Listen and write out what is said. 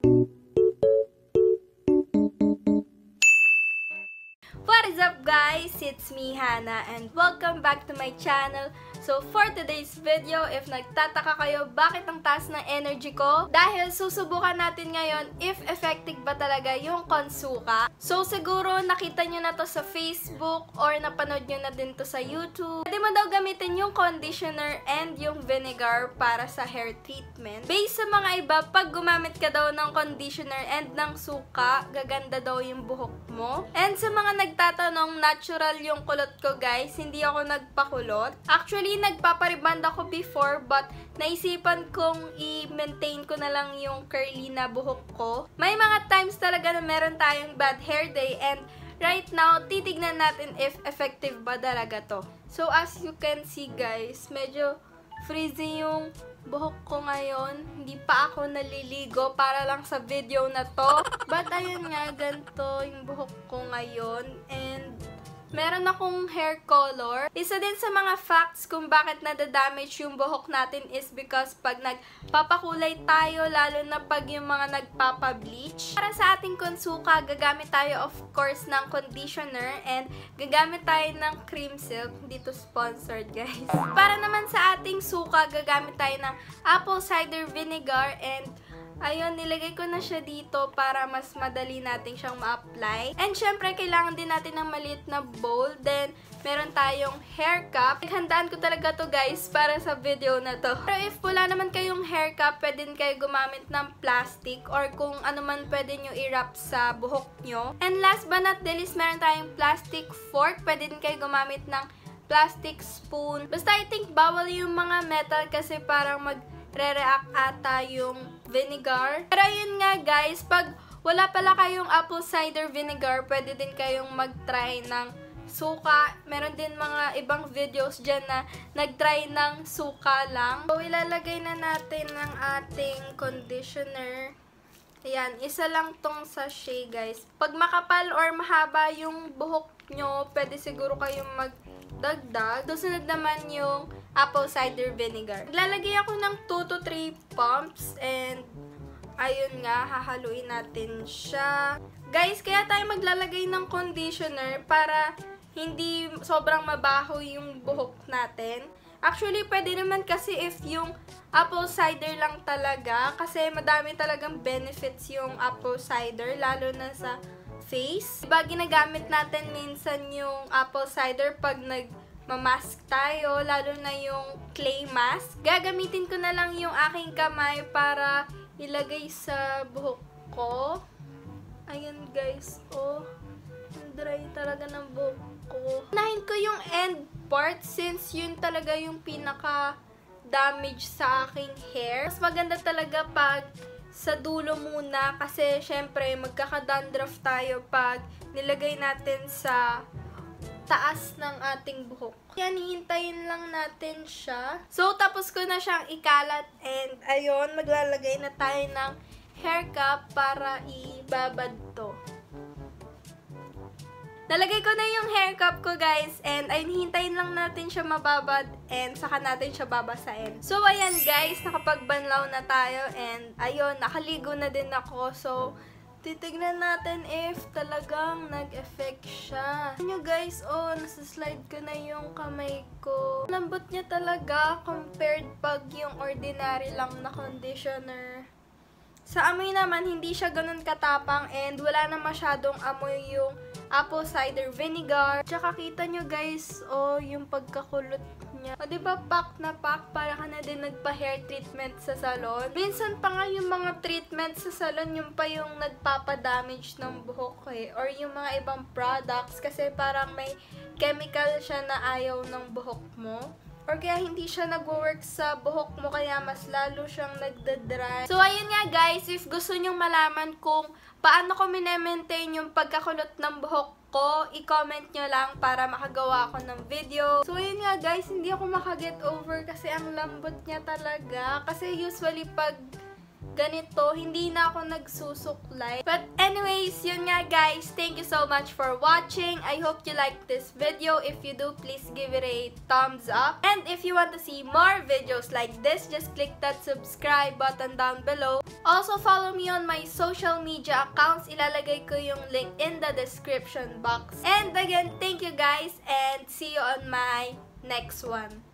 What is up guys? It's me Hannah and welcome back to my channel. So for today's video, if nagtataka kayo bakit ang taas ng energy ko, dahil susubukan natin ngayon if effective ba talaga yung Consuka. So siguro nakita nyo na to sa Facebook or napanood nyo na din to sa YouTube. Pwede mo daw gamitin yung conditioner and yung vinegar para sa hair treatment. Based sa mga iba, pag gumamit ka daw ng conditioner and ng suka, gaganda daw yung buhok mo. And sa mga nagtatanong, natural yung kulot ko guys, hindi ako nagpakulot. Actually, nagpapariband ako before but naisipan kong i-maintain ko na lang yung curly na buhok ko. May mga times talaga na meron tayong bad hair day and right now, titignan natin if effective ba talaga to. So as you can see guys, medyo frizzy yung buhok ko ngayon. Hindi pa ako naliligo para lang sa video na to. But ayun nga, ganito yung buhok ko ngayon. And meron akong hair color. Isa din sa mga facts kung bakit nadadamage yung buhok natin is because pag nagpapakulay tayo, lalo na pag yung mga nagpapableach. Para sa ating Consuka, gagamit tayo of course ng conditioner and gagamit tayo ng cream silk. Dito sponsored guys. Para naman sa ating suka, gagamit tayo ng apple cider vinegar and ayun, nilagay ko na siya dito para mas madali natin siyang ma-apply. And syempre, kailangan din natin ng maliit na bowl. Then, meron tayong hair cap. Handaan ko talaga to guys para sa video na to. Pero if wala naman kayong hair cap, pwede din kayo gumamit ng plastic or kung ano man pwede nyo i-wrap sa buhok nyo. And last but not the least, meron tayong plastic fork. Pwede din kayo gumamit ng plastic spoon. Basta I think bawal yung mga metal kasi parang mag-re-react ata yung vinegar. Pero yun nga guys, pag wala pala kayong apple cider vinegar, pwede din kayong mag-try ng suka. Meron din mga ibang videos dyan na nag-try ng suka lang. So, ilalagay na natin ng ating conditioner. Ayan, isa lang tong sachet guys. Pag makapal or mahaba yung buhok nyo, pwede siguro kayong magdagdag. Susunod naman yung apple cider vinegar. Naglalagay ako ng 2 to 3 pumps and ayun nga, hahaluin natin siya. Guys, kaya tayo maglalagay ng conditioner para hindi sobrang mabaho yung buhok natin. Actually, pwede naman kasi if yung apple cider lang talaga kasi madami talagang benefits yung apple cider, lalo na sa face. Diba, ginagamit natin minsan yung apple cider pag mamask tayo, lalo na yung clay mask. Gagamitin ko na lang yung aking kamay para ilagay sa buhok ko. Ayun guys, oh. Dry talaga ng buhok ko. Unahin ko yung end part since yun talaga yung pinaka-damage sa aking hair. Mas maganda talaga pag sa dulo muna kasi syempre magkaka-dandruff tayo pag nilagay natin sa taas ng ating buhok. Yan, hihintayin lang natin siya. So, tapos ko na siyang ikalat and ayun, maglalagay na tayo ng hair cap para ibabad to. Nalagay ko na yung hair cap ko guys and ayun, hihintayin lang natin siya mababad and saka natin siya babasain. So, ayan guys, nakapagbanlaw na tayo and ayun, nakaligo na din ako. So, titignan natin if talagang nag-effect siya. Ayan nyo guys, oh, nasa-slide ko na yung kamay ko. Lambot niya talaga compared pag yung ordinary lang na conditioner. Sa amoy naman, hindi siya ganun katapang and wala na masyadong amoy yung apple cider vinegar. Tsaka kita nyo guys, oh, yung pagkakulot niya. O, diba, pack na pack para ka na din nagpa-hair treatment sa salon. Minsan pa nga yung mga treatment sa salon, yung pa yung nagpapadamage ng buhok eh. Or yung mga ibang products kasi parang may chemical siya na ayaw ng buhok mo. Or kaya hindi siya nag-work sa buhok mo, kaya mas lalo siyang nagdadry. So, ayun nga guys, if gusto nyong malaman kung paano ko minemaintain yung pagkakulot ng buhok ko, i-comment nyo lang para makagawa ako ng video. So, ayun nga guys, hindi ako makaget over kasi ang lambot niya talaga. Kasi usually pag ganito, hindi na ako nagsusuklay. But anyways, yun nga guys, thank you so much for watching. I hope you liked this video. If you do, please give it a thumbs up. And if you want to see more videos like this, just click that subscribe button down below. Also, follow me on my social media accounts. Ilalagay ko yung link in the description box. And again, thank you guys and see you on my next one.